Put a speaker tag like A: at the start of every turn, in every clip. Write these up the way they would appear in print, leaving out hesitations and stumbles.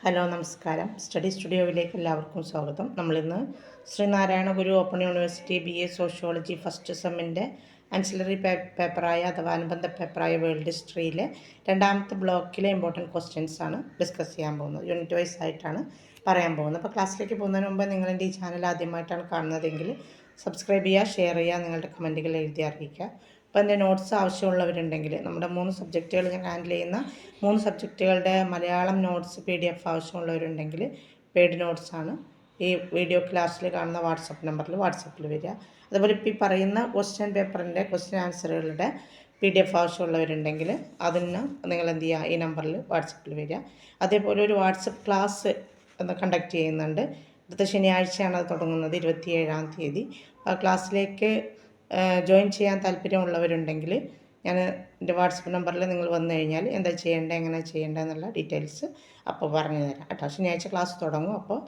A: Hello നമസ്കാരം. Study സ്റ്റുഡിയോയിലേക്ക് എല്ലാവർക്കും സ്വാഗതം. നമ്മളിന്ന് Sreenarayana Guru open university BA sociology first സെമ്മിൻ്റെ ആൻസിലറി പേപ്പറായ അഥവാ അനുബന്ധ പേപ്പറായ വേൾഡ് ഹിസ്റ്ററിയിലെ രണ്ടാമത്തെ ബ്ലോക്കിലെ ഇമ്പോർട്ടൻറ്റ് ക്വസ്റ്റ്യൻസ് ആണ് ഡിസ്കസ് ചെയ്യാൻ പോകുന്നത്. യൂണിറ്റ് വൈസ് ആയിട്ടാണ് പറയാൻ പോകുന്നത്. അപ്പോൾ ക്ലാസ്സിലേക്ക് പോകുന്നതിന് മുമ്പ് നിങ്ങളെൻ്റെ ഈ ചാനൽ ആദ്യമായിട്ടാണ് കാണുന്നതെങ്കിൽ സബ്സ്ക്രൈബ് ചെയ്യുക, ഷെയർ ചെയ്യുക, നിങ്ങളുടെ കമൻറ്റുകൾ എഴുതി അറിയിക്കുക. അപ്പോൾ എൻ്റെ നോട്ട്സ് ആവശ്യമുള്ളവരുണ്ടെങ്കിൽ നമ്മുടെ 3 സബ്ജക്റ്റുകൾ ഞാൻ ഹാൻഡിൽ ചെയ്യുന്ന 3 സബ്ജക്റ്റുകളുടെ മലയാളം നോട്ട്സ് PDF ആവശ്യമുള്ളവരുണ്ടെങ്കിൽ പെയ്ഡ് നോട്ട്സാണ് ഈ വീഡിയോ ക്ലാസ്സിൽ കാണുന്ന വാട്സപ്പിൽ വരിക. അതുപോലെ ഇപ്പോൾ ഈ പറയുന്ന ക്വസ്റ്റ്യൻ പേപ്പറിൻ്റെ ക്വസ്റ്റ്യൻ ആൻസറുകളുടെ PDF ആവശ്യമുള്ളവരുണ്ടെങ്കിൽ അതിന് നിങ്ങൾ എന്ത് ചെയ്യുക, ഈ നമ്പറിൽ വാട്സപ്പിൽ വരിക. അതേപോലെ ഒരു വാട്സപ്പ് ക്ലാസ് കണ്ടക്ട് ചെയ്യുന്നുണ്ട്. അടുത്ത ശനിയാഴ്ചയാണ് അത് തുടങ്ങുന്നത്, 27-ാം തീയതി. ആ ക്ലാസ്സിലേക്ക് ജോയിൻ ചെയ്യാൻ താല്പര്യമുള്ളവരുണ്ടെങ്കിൽ ഞാൻ എൻ്റെ വാട്സപ്പ് നമ്പറിൽ നിങ്ങൾ വന്നു കഴിഞ്ഞാൽ എന്താ ചെയ്യേണ്ടത്, എങ്ങനെ ചെയ്യേണ്ടത് എന്നുള്ള ഡീറ്റെയിൽസ് അപ്പോൾ പറഞ്ഞു തരാം കേട്ടോ. ശനിയാഴ്ച ക്ലാസ് തുടങ്ങും. അപ്പോൾ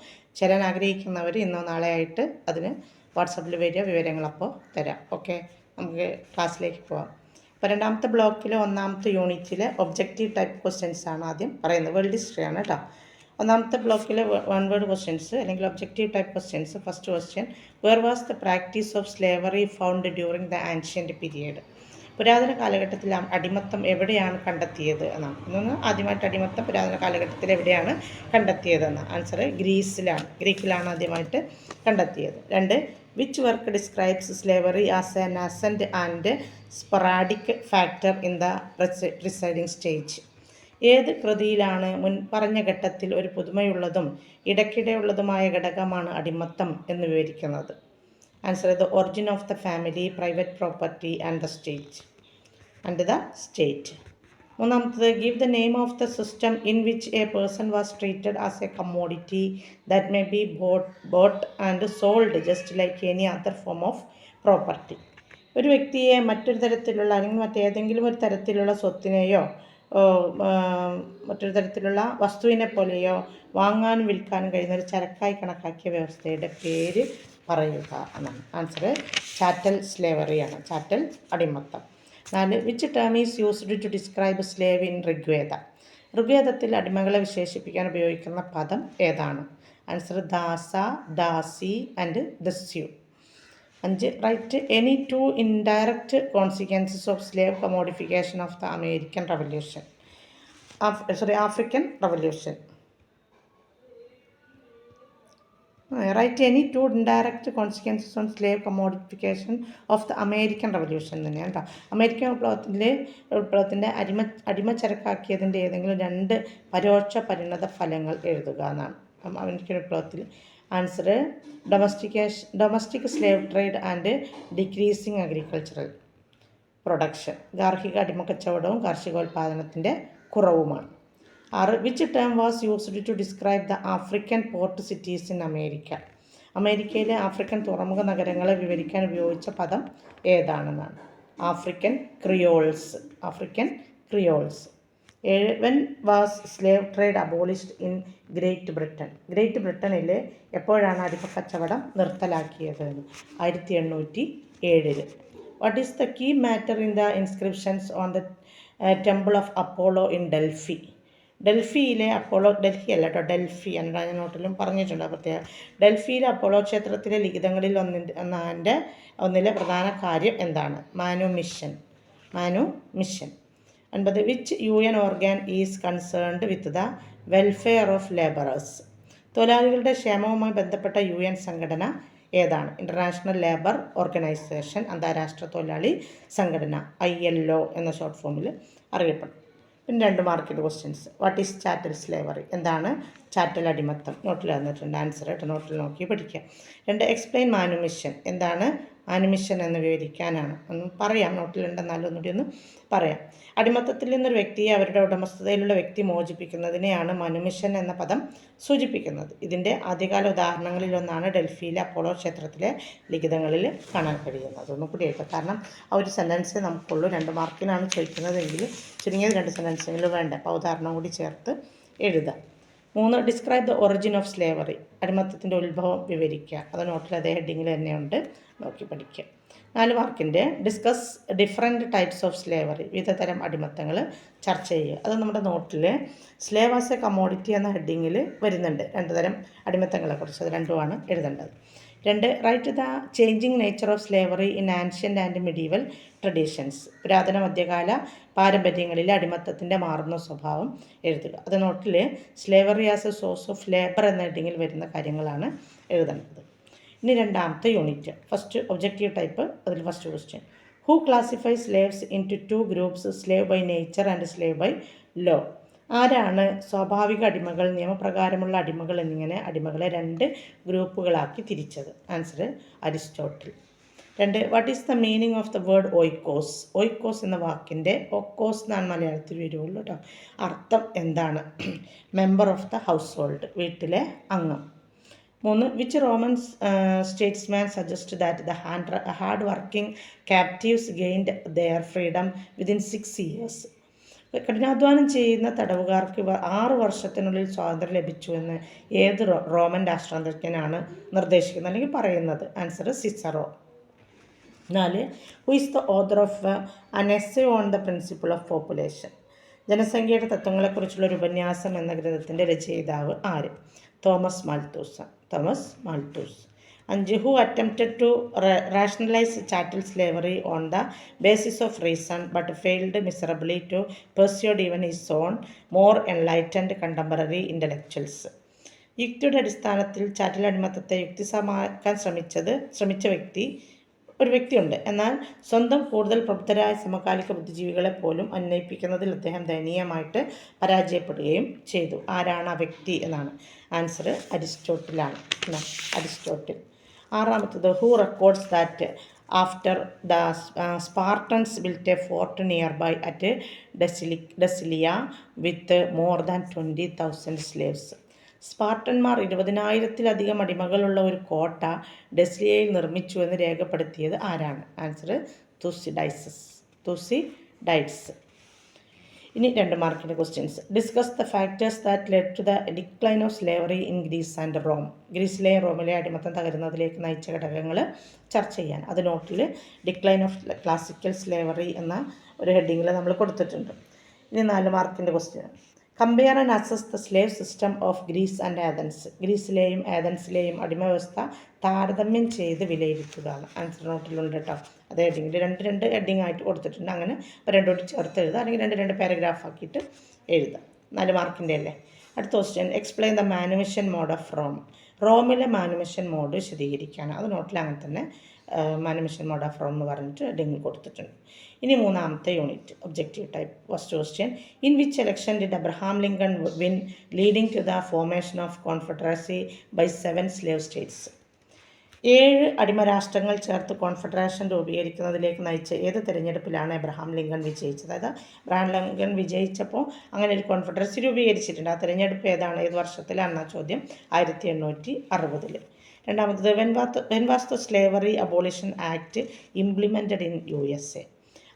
A: ചേരാൻ ആഗ്രഹിക്കുന്നവർ ഇന്നോ നാളെ ആയിട്ട് അതിന് വാട്സപ്പിൽ വരിക, വിവരങ്ങളപ്പോൾ തരാം. ഓക്കെ, നമുക്ക് ക്ലാസ്സിലേക്ക് പോകാം. അപ്പോൾ രണ്ടാമത്തെ ബ്ലോക്കിലെ ഒന്നാമത്തെ യൂണിറ്റിലെ ഒബ്ജക്റ്റീവ് ടൈപ്പ് ക്വസ്റ്റ്യൻസ് ആണ് ആദ്യം പറയുന്നത്. വേൾഡ് ഹിസ്റ്ററിയാണ് കേട്ടോ. ഒന്നാമത്തെ ബ്ലോക്കിലെ 1 വേർഡ് ക്വസ്റ്റ്യൻസ് അല്ലെങ്കിൽ objective type questions. First question, where was the practice of slavery found during the ancient period? പുരാതന കാലഘട്ടത്തിൽ അടിമത്തം എവിടെയാണ് കണ്ടെത്തിയത് എന്നാണ്. ഇതൊന്ന് ആദ്യമായിട്ട് അടിമത്തം പുരാതന കാലഘട്ടത്തിൽ എവിടെയാണ് കണ്ടെത്തിയതെന്ന്. ആൻസർ ഗ്രീക്കിലാണ് ആദ്യമായിട്ട് കണ്ടെത്തിയത്. 2, which work describes slavery as a nascent and sporadic factor in the presiding stage? ഏത് കൃതിയിലാണ് മുൻ പറഞ്ഞ ഘട്ടത്തിൽ ഒരു പുതുമയുള്ളതും ഇടയ്ക്കിടെയുള്ളതുമായ ഘടകമാണ് അടിമത്തം എന്ന് വിവരിക്കുന്നത്? Answer the origin of the family, private property and the state. മൂന്നാമത്തത്, give the name of the system in which a person was treated as a commodity that may be bought and sold just like any other form of property. ഒരു വ്യക്തിയെ മറ്റൊരു തരത്തിലുള്ള അല്ലെങ്കിൽ മറ്റേതെങ്കിലും ഒരു തരത്തിലുള്ള സ്വത്തിനെയോ മറ്റൊരു തരത്തിലുള്ള വസ്തുവിനെ പോലെയോ വാങ്ങാനും വിൽക്കാനും കഴിയുന്ന ഒരു ചരക്കായി കണക്കാക്കിയ വ്യവസ്ഥയുടെ പേര് പറയുക എന്നാണ്. ആൻസർ ചാറ്റൽ സ്ലേവറിയാണ്, ചാറ്റൽ അടിമത്തം. 4, which term is used to describe slave in Rigveda? ഋഗ്വേദത്തിൽ അടിമകളെ വിശേഷിപ്പിക്കാൻ ഉപയോഗിക്കുന്ന പദം ഏതാണ്? Answer dasa, dasi and dasyu. 5, right any 2 indirect consequences of slave commodification of the American revolution. African revolution. Right any 2 indirect consequences on slave commodification of the American revolution തന്നെയാണ് കേട്ടോ. American വിപ്ലവത്തിൻ്റെ അടിമ ചരക്കാക്കിയതിൻ്റെ ഏതെങ്കിലും 2 പരോക്ഷ പരിണത ഫലങ്ങൾ എഴുതുക എന്നാണ്. അമേരിക്കൻ വിപ്ലവത്തിൽ answer domestic slave trade and decreasing agricultural production. ഗാർഹിക അടിമക്കച്ചവടവും കാർഷികോൽപാദനത്തിൻ്റെ കുറവുമാണ്. 6, which term was used to describe the African port cities in America? അമേരിക്കയിലെ ആഫ്രിക്കൻ തുറമുഖ നഗരങ്ങളെ വിവരിക്കാൻ ഉപയോഗിച്ച പദം ഏതാണെന്നാണ്? African creoles. 7, when was slave trade abolished in Great Britain? Great ബ്രിട്ടനിൽ എപ്പോഴാണ് അടിമക്കച്ചവടം നിർത്തലാക്കിയത്? 1807. What is the key matter in the inscriptions on the temple of Apollo in Delhi? ഡൽഹിയിലെ അപ്പോളോ, ഡൽഹി അല്ല കേട്ടോ, ഡൽഹി എൻ്റെ നോട്ടിലും പറഞ്ഞിട്ടുണ്ട് പ്രത്യേകം. ഡൽഹിയിലെ അപ്പോളോ ക്ഷേത്രത്തിലെ ലിഖിതങ്ങളിൽ ഒന്നിലെ പ്രധാന കാര്യം എന്താണ്? Manu mission. 9, which UN organ is concerned with the welfare of labourers? തൊഴിലാളികളുടെ ക്ഷേമവുമായി ബന്ധപ്പെട്ട UN സംഘടന ഏതാണ്? ഇൻ്റർനാഷണൽ ലേബർ ഓർഗനൈസേഷൻ, അന്താരാഷ്ട്ര തൊഴിലാളി സംഘടന, ILO എന്ന ഷോർട്ട് ഫോമിൽ അറിയപ്പെടും. പിന്നെ 2 മാർക്കറ്റ് ക്വസ്റ്റ്യൻസ്. വാട്ട് ഈസ് ചാറ്റൽ സ്ലേവറി? എന്താണ് ചാറ്റൽ അടിമത്തം? നോട്ടിൽ തന്നിട്ടുണ്ട്, ആൻസർ ആയിട്ട് നോട്ടിൽ നോക്കി പഠിക്കുക. 2, എക്സ്പ്ലെയിൻ മാനുമിഷൻ. എന്താണ് മാനുമിഷൻ എന്ന് വിവരിക്കാനാണ്. ഒന്ന് പറയാം, നോട്ടിലുണ്ടെന്നാലും ഒന്നുകൂടി ഒന്ന് പറയാം. അടിമത്തത്തിൽ നിന്നൊരു വ്യക്തിയെ അവരുടെ ഉടമസ്ഥതയിലുള്ള വ്യക്തി മോചിപ്പിക്കുന്നതിനെയാണ് മാനുമിഷൻ എന്ന പദം സൂചിപ്പിക്കുന്നത്. ഇതിൻ്റെ ആദ്യകാല ഉദാഹരണങ്ങളിലൊന്നാണ് ഡൽഹിയിലെ അപ്പോളോ ക്ഷേത്രത്തിലെ ലിഖിതങ്ങളിൽ കാണാൻ കഴിയുന്നത്. അതൊന്നും കൂടി ആയിട്ട്, കാരണം ആ ഒരു സെൻറ്റൻസ് നമുക്കുള്ളൂ, 2 മാർക്കിനാണ് ചോദിക്കുന്നതെങ്കിൽ ചുരുങ്ങിയത് 2 സെൻറ്റൻസെങ്കിലും വേണ്ട. അപ്പോൾ ഉദാഹരണം കൂടി ചേർത്ത് എഴുതാം. 3, describe the origin of slavery. അടിമത്തത്തിൻ്റെ ഉത്ഭവം വിവരിക്കുക. അത് നോട്ടിൽ അതേ ഹെഡിങ്ങിൽ തന്നെയുണ്ട്, നോക്കി പഠിക്കുക. 4 മാർക്കിൻ്റെ discuss different types of slavery, വിവിധതരം അടിമത്തങ്ങൾ ചർച്ച ചെയ്യുക. അത് നമ്മുടെ നോട്ടിൽ സ്ലേവ് ആസ് എ കമ്മോഡിറ്റി എന്ന ഹെഡിങ്ങിൽ വരുന്നുണ്ട്. 2 തരം അടിമത്തങ്ങളെക്കുറിച്ച്, അത് രണ്ടുമാണ് എഴുതേണ്ടത്. 2 write the changing nature of slavery in ancient and medieval traditions, പുരാതന മധ്യകാല പാരമ്പര്യങ്ങളിലെ അടിമത്തത്തിൻ്റെ മാറുന്ന സ്വഭാവം എഴുതുക. അത് നോട്ടിൽ slavery as a source of labour എന്ന ഹെഡിങ്ങിൽ വരുന്ന കാര്യങ്ങളാണ് എഴുതേണ്ടത്. ഇനി രണ്ടാമത്തെ യൂണിറ്റ്, ഫസ്റ്റ് ഒബ്ജക്റ്റീവ് ടൈപ്പ്. അതിൽ first question, who classify slaves in two groups, slave by nature and slave by law? ആരാണ് സ്വാഭാവിക അടിമകൾ, നിയമപ്രകാരമുള്ള അടിമകൾ എന്നിങ്ങനെ അടിമകളെ 2 ഗ്രൂപ്പുകളാക്കി തിരിച്ചത്? Answer Aristotle. 2 what is the meaning of the word oikos? Oikos എന്ന വാക്കിൻ്റെ ഒക്കോസ് എന്നാണ് മലയാളത്തിൽ വരുള്ളൂ കേട്ടോ. അർത്ഥം എന്താണ്? Member of the household, വീട്ടിലെ അംഗം. 3 which Roman statesman suggest that the hard working captives gained their freedom within 6 years? കഠിനാധ്വാനം ചെയ്യുന്ന തടവുകാർക്ക് 6 വർഷത്തിനുള്ളിൽ സ്വാതന്ത്ര്യം ലഭിച്ചുവെന്ന് ഏത് റോമൻ രാഷ്ട്രതജ്ഞനാണ് നിർദ്ദേശിക്കുന്നത് അല്ലെങ്കിൽ പറയുന്നത്? Answer Cicero. 4 who is the author of an essay on the principle of population? ജനസംഖ്യയുടെ തത്വങ്ങളെക്കുറിച്ചുള്ള ഒരു ഉപന്യാസം എന്ന ഗ്രന്ഥത്തിൻ്റെ രചയിതാവ് ആര്? Thomas Malthus. 5 who attempted to rationalize chattel slavery on the basis of reason but failed miserably to persuade even his own more enlightened contemporary intellectuals? യുക്തിയുടെ അടിസ്ഥാനത്തിൽ ചാറ്റൽ അടിമത്തത്തെ യുക്തിസമാക്കാൻ ശ്രമിച്ച ഒരു വ്യക്തിയുണ്ട്. എന്നാൽ സ്വന്തം കൂടുതൽ പ്രബുദ്ധരായ സമകാലിക ബുദ്ധിജീവികളെ പോലും അന്വയിപ്പിക്കുന്നതിൽ അദ്ദേഹം ദയനീയമായിട്ട് പരാജയപ്പെടുകയും ചെയ്തു. ആരാണ് ആ വ്യക്തി എന്നാണ്? ആൻസർ അരിസ്റ്റോട്ടിലാണ്. Aristotle. 6 who records that after the Spartans built a fort near by at Decelea with more than 20,000 slaves? സ്പാർട്ടന്മാർ 20,000-ലധികം അടിമകളുള്ള ഒരു കോട്ട ഡെസ്ലിയയിൽ നിർമ്മിച്ചുവെന്ന് രേഖപ്പെടുത്തിയത് ആരാണ്? Answer Thucydides. ഇനി 2 മാർക്കിൻ്റെ questions. Discuss the factors that led to the decline of slavery in Greece and Rome. ഗ്രീസിലെയും റോമിലെ അടിമത്തം തകരുന്നതിലേക്ക് നയിച്ച ഘടകങ്ങൾ ചർച്ച ചെയ്യാൻ. അത് നോട്ടിൽ ഡിക്ലൈൻ ഓഫ് ക്ലാസിക്കൽ സ്ലേവറി എന്ന ഒരു ഹെഡിങ്ങിൽ നമ്മൾ കൊടുത്തിട്ടുണ്ട്. ഇനി 4 മാർക്കിൻ്റെ question. Compare and assess the slave system of Greece and Athens. ഗ്രീസിലെയും ആഥൻസിലെയും അടിമ വ്യവസ്ഥ താരതമ്യം ചെയ്ത് വിലയിരുത്തുകയാണ്. ആൻസർ നോട്ടിലുണ്ട് കേട്ടോ. അതേ ഹെഡിങ്ങിൽ 2 ഹെഡിങ് ആയിട്ട് കൊടുത്തിട്ടുണ്ട്. അങ്ങനെ 2 ചേർത്ത് എഴുതുക, അല്ലെങ്കിൽ 2 പാരഗ്രാഫ് ആക്കിയിട്ട് എഴുതുക. 4 മാർക്കിൻ്റെ അല്ലേ. അടുത്ത question, explain the manumission mode of Rome. റോമിലെ മാനുമിഷൻ മോഡ് വിശദീകരിക്കുകയാണ്. അത് നോട്ടിൽ അങ്ങനെ തന്നെ മാനുമിഷൻ മോഡ് ഓഫ് റോം എന്ന് പറഞ്ഞിട്ട് ഹെഡിങ് കൊടുത്തിട്ടുണ്ട്. ഇനി 3-ാമത്തെ unit, objective type. First question, in which election did Abraham Lincoln win leading to the formation of confederacy by 7 slave states? 7 അടിമരാഷ്ട്രങ്ങൾ ചേർത്ത് കോൺഫെഡറേഷൻ രൂപീകരിക്കുന്നതിലേക്ക് നയിച്ച ഏത് തിരഞ്ഞെടുപ്പിലാണ് എബ്രഹാം ലിങ്കൺ വിജയിച്ചത്? അതായത് എബ്രഹാം ലിങ്കൺ വിജയിച്ചപ്പോൾ അങ്ങനെ ഒരു കോൺഫെഡറസി രൂപീകരിച്ചിട്ടുണ്ട്. ആ തിരഞ്ഞെടുപ്പ് ഏതാണ്, ഏത് വർഷത്തിലാണെന്ന ചോദ്യം? 1860. രണ്ടാമത്തത്, when was the slavery abolition act implemented in USA?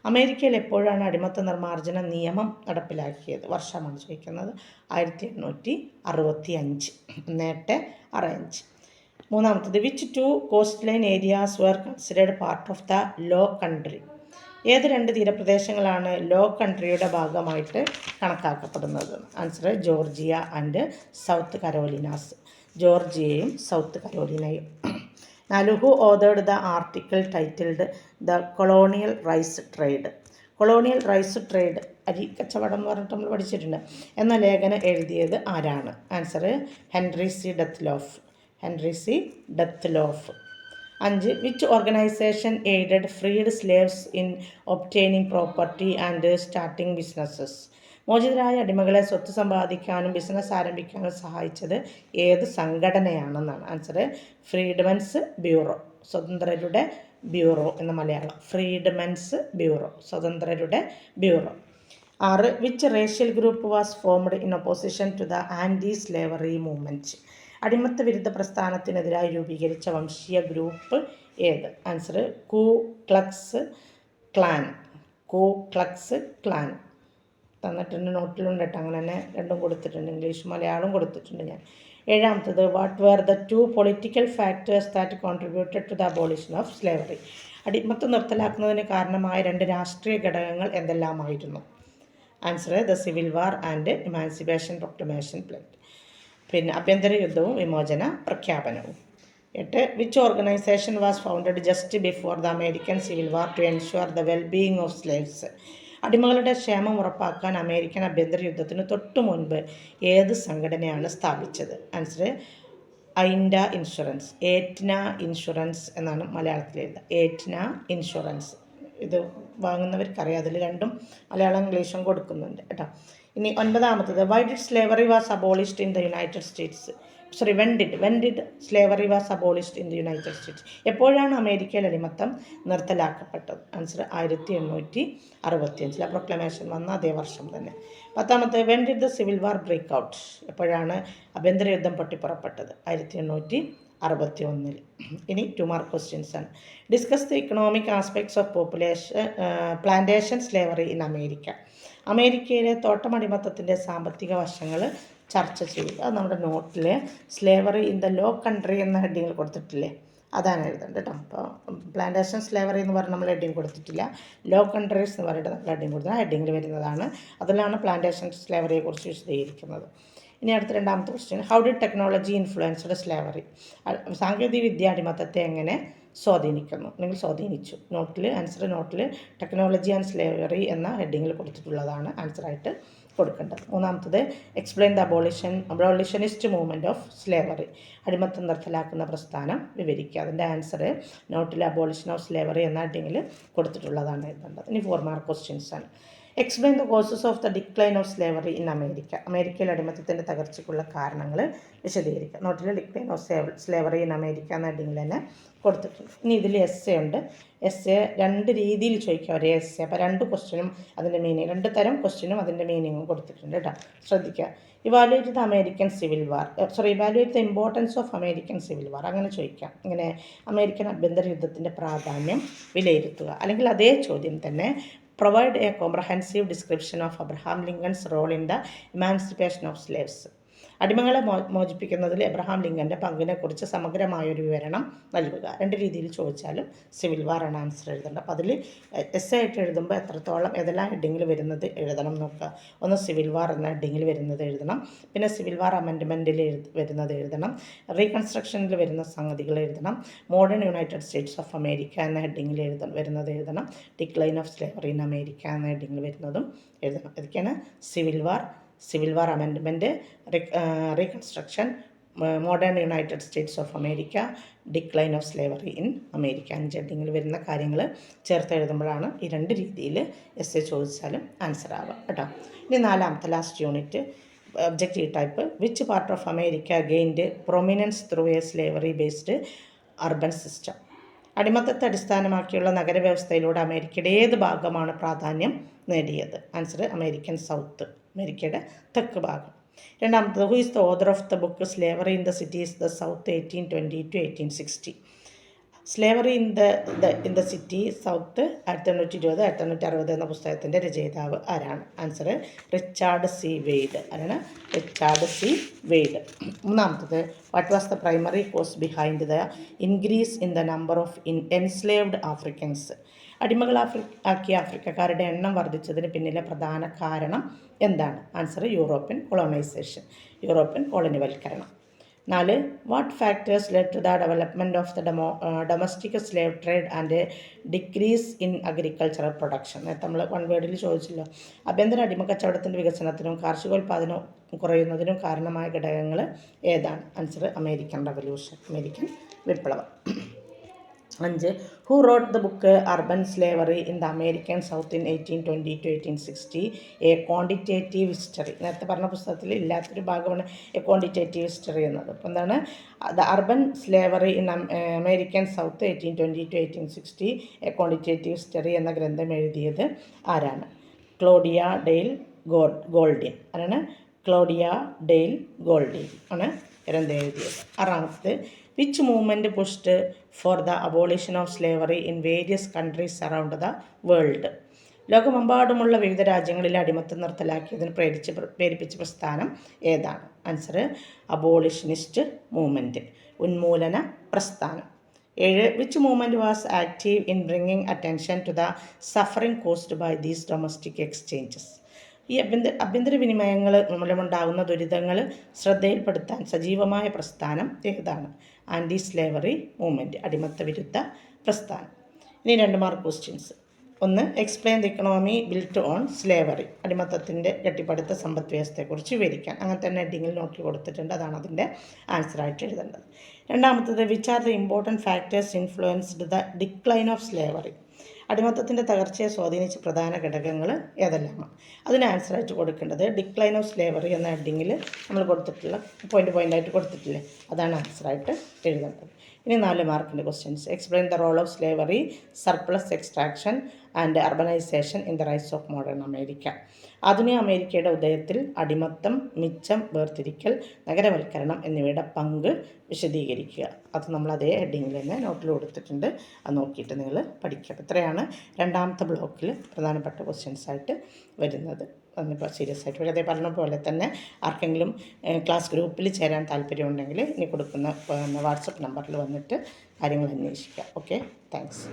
A: അമേരിക്കയിൽ എപ്പോഴാണ് അടിമത്ത നിർമ്മാർജ്ജന നിയമം നടപ്പിലാക്കിയത്? വർഷമാണ് ചോദിക്കുന്നത്. 1865. 1865. മൂന്നാമത്തത്, which 2 coast line areas were considered part of the low country? ഏത് 2 തീരപ്രദേശങ്ങളാണ് ലോ കൺട്രിയുടെ ഭാഗമായിട്ട് കണക്കാക്കപ്പെടുന്നത്? Answer Georgia and South Carolinas. ജോർജിയയും സൗത്ത് കരോലിനയും. 4 who authored the article titled the colonial rice trade? Colonial rice trade, അരി കച്ചവടം എന്ന് പറഞ്ഞിട്ട് നമ്മൾ പഠിച്ചിട്ടുണ്ട്, എന്ന ലേഖനം എഴുതിയത് ആരാണ്? Answer Henry C Dethloff. 5 which organization aided freed slaves in obtaining property and starting businesses? മോചിതരായ അടിമകളെ സ്വത്ത് സമ്പാദിക്കാനും ബിസിനസ് ആരംഭിക്കാനും സഹായിച്ചത് ഏത് സംഘടനയാണെന്നാണ്? ആൻസർ ഫ്രീഡ്മെൻസ് ബ്യൂറോ, സ്വതന്ത്രരുടെ ബ്യൂറോ എന്ന മലയാളം. ഫ്രീഡ്മെൻസ് ബ്യൂറോ, സ്വതന്ത്രരുടെ bureau. 6 which racial group was formed in opposition to the anti slavery movement? അടിമത്ത വിരുദ്ധ പ്രസ്ഥാനത്തിനെതിരായി രൂപീകരിച്ച വംശീയ ഗ്രൂപ്പ് ഏത്? ആൻസർ കൂ ക്ലക്സ് ക്ലാൻ. തന്നിട്ടുണ്ട്, നോട്ടിലുണ്ട് കേട്ടോ. അങ്ങനെ തന്നെ 2 കൊടുത്തിട്ടുണ്ട്, ഇംഗ്ലീഷ് മലയാളം കൊടുത്തിട്ടുണ്ട് ഞാൻ. 7-ാമത്തത്, what were the 2 political factors that contributed to the abolition of slavery? അടിമത്തം നിർത്തലാക്കുന്നതിന് കാരണമായ 2 രാഷ്ട്രീയ ഘടകങ്ങൾ എന്തെല്ലാമായിരുന്നു? Answer the civil war and emancipation proclamation plate. പിന്നെ ആഭ്യന്തര യുദ്ധവും വിമോചന പ്രഖ്യാപനവും. 8. Which organization was founded just before the American civil war to ensure the wellbeing of slaves? അടിമകളുടെ ക്ഷേമം ഉറപ്പാക്കാൻ അമേരിക്കൻ ആഭ്യന്തര യുദ്ധത്തിന് തൊട്ടു മുൻപ് ഏത് സംഘടനയാണ് സ്ഥാപിച്ചത്? ആൻസർ ഐൻഡ ഇൻഷുറൻസ്. ഏറ്റ്ന ഇൻഷുറൻസ് എന്നാണ് മലയാളത്തിൽ എഴുതുക. Aetna insurance. ഇത് വാങ്ങുന്നവർക്കറിയാം, അതിൽ രണ്ടും മലയാളം ഇംഗ്ലീഷും കൊടുക്കുന്നുണ്ട് കേട്ടോ. ഇനി 9ാമത്തത് why did slavery was abolished in the United States? When did slavery was abolished in the United States? എപ്പോഴാണ് അമേരിക്കയിൽ അടിമത്തം നിർത്തലാക്കപ്പെട്ടത്? ആൻസർ 1865. പ്രൊക്ലമേഷൻ വന്ന അതേ വർഷം തന്നെ. 10ാമത്തെ when did the civil war break out? എപ്പോഴാണ് ആഭ്യന്തര യുദ്ധം പൊട്ടിപ്പുറപ്പെട്ടത്? 1861. ഇനി 2 മാർക്ക് ക്വസ്റ്റ്യൻസ് ആണ്. Discuss the economic aspects of plantation slavery in America. അമേരിക്കയിലെ തോട്ടമടിമത്തത്തിൻ്റെ സാമ്പത്തിക വശങ്ങൾ ചർച്ച ചെയ്യുക. അത് നമ്മുടെ നോട്ടിൽ slavery in the low country എന്ന ഹെഡിങ്ങിൽ കൊടുത്തിട്ടില്ലേ, അതാണ് എഴുതേണ്ടത് കേട്ടോ. അപ്പോൾ പ്ലാന്റേഷൻ സ്ലേവറി എന്ന് പറഞ്ഞാൽ നമ്മൾ ഹെഡിങ് കൊടുത്തിട്ടില്ല. ലോ കൺട്രീസ് എന്ന് പറഞ്ഞിട്ട് നമ്മൾ ഹെഡിങ് കൊടുത്താൽ ഹെഡിങ്ങിൽ വരുന്നതാണ്. അതിലാണ് പ്ലാന്റേഷൻ സ്ലേവറിയെക്കുറിച്ച് വിശദീകരിക്കുന്നത്. ഇനി അടുത്ത 2ാമത്തെ question how did technology influenced slavery? സാങ്കേതിക വിദ്യ അടിമത്തത്തെ എങ്ങനെ സ്വാധീനിക്കുന്നു അല്ലെങ്കിൽ സ്വാധീനിച്ചു? നോട്ടിൽ ടെക്നോളജി ആൻഡ് സ്ലേവറി എന്ന ഹെഡിങ്ങിൽ കൊടുത്തിട്ടുള്ളതാണ് ആൻസറായിട്ട് കൊടുക്കേണ്ടത്. 3ാമത്തത് explain the abolitionist movement of slavery. അടിമത്തം നിർത്തലാക്കുന്ന പ്രസ്ഥാനം വിവരിക്കുക. അതിൻ്റെ ആൻസർ നോട്ടിൽ അബോളിഷൻ ഓഫ് സ്ലേവറി എന്ന ഹെഡിങ്ങിൽ കൊടുത്തിട്ടുള്ളതാണ് എഴുതേണ്ടത്. ഇനി 4 മാർക്ക് ക്വസ്റ്റ്യൻസ് ആണ്. Explain the causes of the decline of slavery in America. അമേരിക്കയിൽ അടിമത്തത്തിൻ്റെ തകർച്ചയ്ക്കുള്ള കാരണങ്ങൾ വിശദീകരിക്കുക. നോട്ടിൽ decline of slavery in America എന്ന ഹെഡിങ്ങിൽ തന്നെ കൊടുത്തിട്ടുണ്ട്. ഇനി ഇതിൽ എസ്സേ ഉണ്ട്. എസ്സേ 2 രീതിയിൽ ചോദിക്കുക ഒരേ എസ്സേ. അപ്പോൾ 2 ക്വസ്റ്റ്യനും അതിൻ്റെ മീനിങ്, 2 തരം ക്വസ്റ്റ്യനും അതിൻ്റെ മീനിങ്ങും കൊടുത്തിട്ടുണ്ട് കേട്ടോ. ശ്രദ്ധിക്കുക. Evaluate the American civil war evaluate the importance of American civil വാർ. അങ്ങനെ ചോദിക്കാം. ഇങ്ങനെ അമേരിക്കൻ ആഭ്യന്തര യുദ്ധത്തിൻ്റെ പ്രാധാന്യം വിലയിരുത്തുക. അല്ലെങ്കിൽ അതേ ചോദ്യം തന്നെ provide a comprehensive description of Abraham Lincoln's role in the emancipation of slaves. അടിമകളെ മോചിപ്പിക്കുന്നതിൽ എബ്രഹാം ലിങ്കൻ്റെ പങ്കിനെക്കുറിച്ച് സമഗ്രമായൊരു വിവരണം നൽകുക. 2 രീതിയിൽ ചോദിച്ചാലും സിവിൽ വാറാണ് ആൻസർ എഴുതേണ്ടത്. അപ്പോൾ അതിൽ എസ്സേ ആയിട്ട് എഴുതുമ്പോൾ ഏതെല്ലാം ഹെഡിങ്ങിൽ വരുന്നത് എഴുതണം നോക്കുക. ഒന്ന് സിവിൽ വാർ എന്ന ഹെഡിങ്ങിൽ വരുന്നത് എഴുതണം. പിന്നെ സിവിൽ വാർ അമെൻഡ്മെൻറ്റിൽ വരുന്നത് എഴുതണം. റീകൺസ്ട്രക്ഷനിൽ വരുന്ന സംഗതികൾ എഴുതണം. Modern United States of America എന്ന ഹെഡിങ്ങിൽ വരുന്നത് എഴുതണം. Decline of slavery in America എന്ന ഹെഡിങ്ങിൽ വരുന്നതും എഴുതണം. ഇതൊക്കെയാണ് civil war amendment, reconstruction, modern United States of America, decline of slavery in America. 5 ഹെഡിങ്ങിൽ വരുന്ന കാര്യങ്ങൾ ചേർത്ത് എഴുതുമ്പോഴാണ് ഈ 2 രീതിയിൽ എസ്സേ ചോദിച്ചാലും ആൻസർ ആവുക കേട്ടോ. ഇനി 4ാമത്തെ last unit objective type. Which part of America gained prominence through a slavery based urban system? അടിമത്തത്തെ അടിസ്ഥാനമാക്കിയുള്ള നഗരവ്യവസ്ഥയിലൂടെ അമേരിക്കയുടെ ഏത് ഭാഗമാണ് പ്രാധാന്യം നേടിയത്? ആൻസർ അമേരിക്കൻ സൗത്ത്, അമേരിക്കയുടെ തെക്ക് ഭാഗം. 2ാമത്തത് who is the author of the book slavery in the cities the south 1820 to 1860? Slavery in the city south 1820 1860 എന്ന പുസ്തകത്തിൻ്റെ രചയിതാവ് ആരാണ്? Answer Richard C Wade. ആരാണ്? Richard C Wade. 3ാമത്തത് what was the primary cause behind the increase in the number of enslaved Africans? ആക്കിയ ആഫ്രിക്കക്കാരുടെ എണ്ണം വർദ്ധിച്ചതിന് പിന്നിലെ പ്രധാന കാരണം എന്താണ്? ആൻസർ യൂറോപ്യൻ കോളനിവൽക്കരണം. 4. What factors lead to the development of the domestic slave trade and decrease in agricultural production? നേരത്തെ നമ്മൾ 1 വേർഡിൽ ചോദിച്ചല്ലോ. ആഭ്യന്തര അടിമക്കച്ചവടത്തിൻ്റെ വികസനത്തിനും കാർഷികോൽപാദനം കുറയുന്നതിനും കാരണമായ ഘടകങ്ങൾ ഏതാണ്? ആൻസർ അമേരിക്കൻ വിപ്ലവം. 5. Who wrote the book urban slavery in the American south in 1820 to 1860 a quantitative history? നേരത്തെ പറഞ്ഞ പുസ്തകത്തിൽ ഇല്ലാത്തൊരു ഭാഗമാണ് എ ക്വാണ്ടിറ്റേറ്റീവ് ഹിസ്റ്ററി എന്നത്. അപ്പോൾ എന്താണ്? The urban slavery in American south 1820 to 1860 a quantitative history എന്ന ഗ്രന്ഥം എഴുതിയത് ആരാണ്? Claudia Dale Goldin. ആരാണ്? ക്ലോഡിയ ഡെയിൽ ഗോൾഡിൻ ആണ് ഗ്രന്ഥം എഴുതിയത്. 6ാമത്തത് which movement pushed for the abolition of slavery in various countries around the world? ലോകമെമ്പാടുമുള്ള വിവിധ രാജ്യങ്ങളിൽ അടിമത്തം നിർത്തലാക്കിയതിന് പ്രേരിപ്പിച്ച പ്രസ്ഥാനം ഏതാണ്? ആൻസർ അബോളിഷനിസ്റ്റ് മൂവ്മെൻറ്റ്, ഉന്മൂലന പ്രസ്ഥാനം. 7. Which movement was active in bringing attention to the suffering caused by these domestic exchanges? ഈ ആഭ്യന്തര വിനിമയങ്ങൾ മൂലമുണ്ടാകുന്ന ദുരിതങ്ങൾ ശ്രദ്ധയിൽപ്പെടുത്താൻ സജീവമായ പ്രസ്ഥാനം ഏതാണ്? ആൻറ്റി സ്ലേവറി മൂവ്മെൻറ്റ്, അടിമത്ത വിരുദ്ധ പ്രസ്ഥാനം. ഇനി 2 മാർക്ക് ക്വസ്റ്റ്യൻസ്. ഒന്ന്, explain the economy built on slavery, അടിമത്തത്തിൻ്റെ കെട്ടിപ്പടുത്ത സമ്പദ് വ്യവസ്ഥയെക്കുറിച്ച് വിവരിക്കാൻ. അങ്ങനെ തന്നെ ഹെഡിങ്ങിൽ നോക്കി കൊടുത്തിട്ടുണ്ട്, അതാണ് അതിൻ്റെ ആൻസറായിട്ട് എഴുതേണ്ടത്. രണ്ടാമത്തത്, which are the important factors influenced the decline of slavery, അടിമത്തത്തിൻ്റെ തകർച്ചയെ സ്വാധീനിച്ച പ്രധാന ഘടകങ്ങൾ ഏതെല്ലാമാണ്? അതിന് ആൻസറായിട്ട് കൊടുക്കേണ്ടത് ഡിക്ലൈൻ ഓഫ് സ്ലേവറി എന്ന ഹെഡിങ്ങിൽ നമ്മൾ കൊടുത്തിട്ടുള്ള പോയിൻ്റായിട്ട് കൊടുത്തിട്ടില്ലേ, അതാണ് ആൻസറായിട്ട് എഴുതേണ്ടത്. ഇനി 4 മാർക്കിൻ്റെ questions. Explain the role of slavery, surplus extraction and urbanization in the rise of modern America. ആധുനിക അമേരിക്കയുടെ ഉദയത്തിൽ അടിമത്തം, മിച്ചം, വേർതിരിക്കൽ, നഗരവൽക്കരണം എന്നിവയുടെ പങ്ക് വിശദീകരിക്കുക. അത് നമ്മൾ അതേ ഹെഡിങ്ങിൽ തന്നെ നോട്ടിൽ കൊടുത്തിട്ടുണ്ട്, അത് നോക്കിയിട്ട് നിങ്ങൾ പഠിക്കുക. ഇത്രയാണ് 2ാമത്തെ ബ്ലോക്കിൽ പ്രധാനപ്പെട്ട ക്വസ്റ്റ്യൻസായിട്ട് വരുന്നത്. അതിനിപ്പോൾ സീരിയസ് ആയിട്ട് വരും. അതേ പറഞ്ഞ പോലെ തന്നെ ആർക്കെങ്കിലും ക്ലാസ് ഗ്രൂപ്പിൽ ചേരാൻ താല്പര്യമുണ്ടെങ്കിൽ ഇനി കൊടുക്കുന്ന വാട്സപ്പ് നമ്പറിൽ വന്നിട്ട് കാര്യങ്ങൾ അന്വേഷിക്കുക. Okay, thanks.